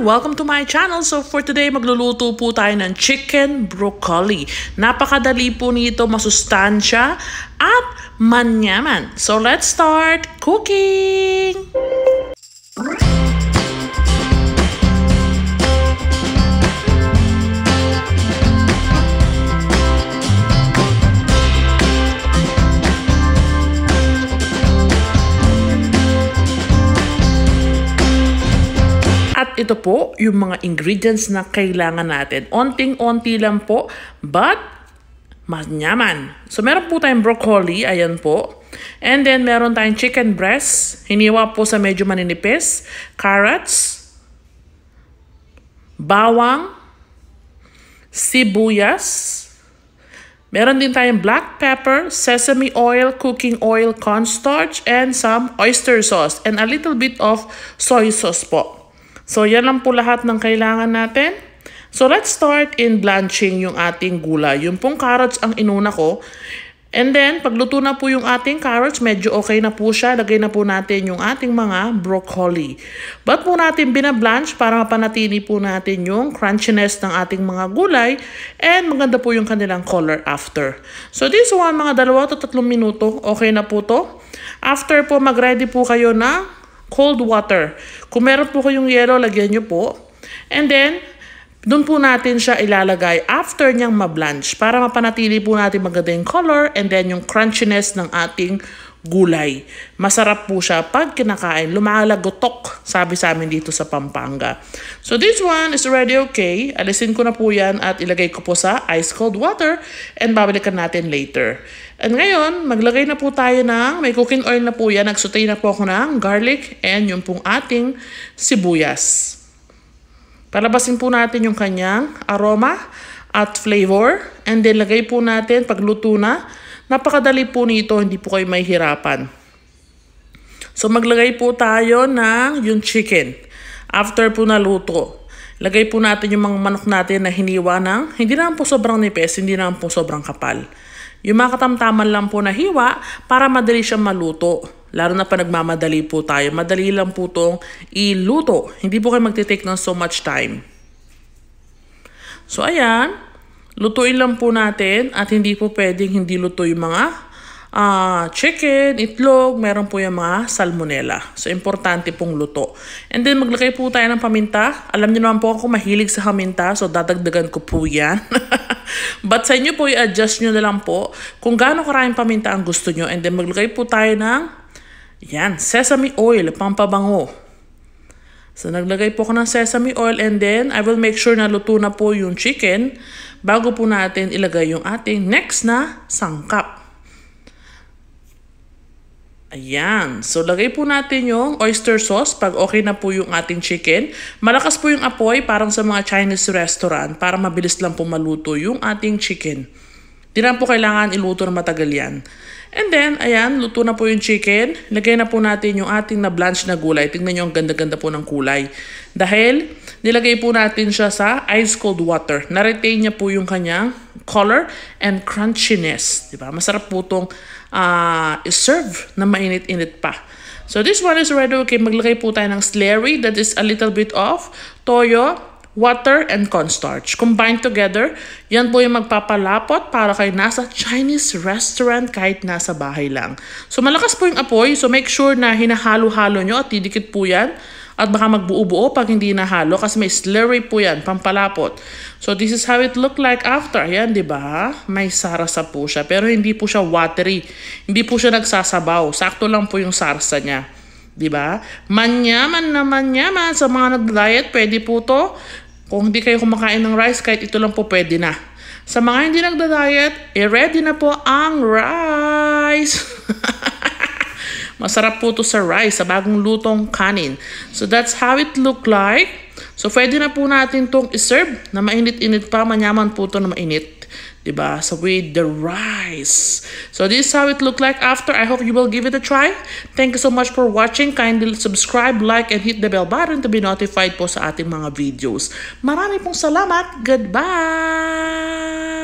everyone! Welcome to my channel. So for today, magluluto po tayo ng chicken broccoli. Napakadali po nito, masustansya at manyaman. So let's start cooking! At ito po yung mga ingredients na kailangan natin. Onting-onti lang po, but manyaman. So meron po tayong broccoli, ayan po. And then meron tayong chicken breast, hiniwa po sa medyo maninipis, carrots, bawang, sibuyas, meron din tayong black pepper, sesame oil, cooking oil, cornstarch, and some oyster sauce, and a little bit of soy sauce po. So, yan lang po lahat ng kailangan natin. So, let's start in blanching yung ating gulay. Yung pong carrots ang inuna ko. And then, pagluto na po yung ating carrots, medyo okay na po siya. Lagay na po natin yung ating mga broccoli. Ba't po natin binablanch para mapanatili po natin yung crunchiness ng ating mga gulay. And maganda po yung kanilang color after. So, this one, mga 2 to 3 minuto. Okay na po to. After po, mag-ready po kayo na cold water. Kung meron po kayong yellow, lagyan nyo po. And then, doon po natin siya ilalagay after niyang mablanch para mapanatili po natin maganda yung color and then yung crunchiness ng ating gulay. Masarap po siya pag kinakain. Lumalagotok, sabi sa amin dito sa Pampanga. So this one is already okay. Alisin ko na po yan at ilagay ko po sa ice cold water and babalikan natin later. And ngayon, maglagay na po tayo ng, may cooking oil na po yan. Nagsutay na po ako ng garlic and yung pong ating sibuyas. Palabasin po natin yung kanyang aroma at flavor. And then lagay po natin, pagluto na, napakadali po nito, hindi po kayo mahihirapan. So maglagay po tayo ng yung chicken. After po naluto, lagay po natin yung mga manok natin na hiniwa ng, hindi naman po sobrang nipis, hindi naman po sobrang kapal. Yung mga katamtaman lang po na hiwa para madali siyang maluto. Lalo na pa nagmamadali po tayo. Madali lang po itong iluto. Hindi po kayo magtitake ng so much time. So ayan, lutuin lang po natin at hindi po pwedeng hindi luto yung mga chicken, itlog, meron po yung mga salmonella. So, importante pong luto. And then, maglagay po tayo ng paminta. Alam niyo naman po ako mahilig sa paminta, so dadagdagan ko po yan. But sa inyo po, i-adjust nyo na lang po kung gaano karaming paminta ang gusto nyo. And then, maglagay po tayo ng yan, sesame oil, pampabango. So, naglagay po ako ng sesame oil and then, I will make sure na luto na po yung chicken bago po natin ilagay yung ating next na sangkap. Ayan. So, lagay po natin yung oyster sauce pag okay na po yung ating chicken. Malakas po yung apoy parang sa mga Chinese restaurant para mabilis lang po maluto yung ating chicken. Di na po kailangan iluto na matagal yan. And then, ayan, luto na po yung chicken. Lagay na po natin yung ating na blanch na gulay. Tingnan nyo ang ganda-ganda po ng kulay. Dahil, nilagay po natin siya sa ice cold water. Na-retain niya po yung kanyang color and crunchiness. Diba? Masarap po itong serve na mainit-init pa. So, this one is already okay. Maglagay po tayo ng slurry. That is a little bit of toyo, water, and cornstarch. Combined together, yan po yung magpapalapot para kayo nasa Chinese restaurant kahit nasa bahay lang. So, malakas po yung apoy. So, make sure na hinahalo-halo nyo at didikit po yan. At baka magbuo-buo pag hindi nahalo kasi may slurry po yan, pampalapot. So, this is how it look like after. Ayan, di ba? May sarasa po siya. Pero hindi po siya watery. Hindi po siya nagsasabaw. Sakto lang po yung sarsa niya. Diba? Manyaman na manyaman. Sa mga nag-diet, pwede po to. Kung hindi kayo kumakain ng rice, kahit ito lang po pwede na. Sa mga hindi nagda-diet, ready na po ang rice. Masarap po to sa rice, sa bagong lutong kanin. So that's how it look like. So pwede na po natin itong iserve na mainit-init pa. Manyaman po to na mainit. Diba? So with the rice. So this is how it look like after. I hope you will give it a try. Thank you so much for watching. Kindly subscribe, like, and hit the bell button to be notified po sa ating mga videos. Marami pong salamat. Goodbye!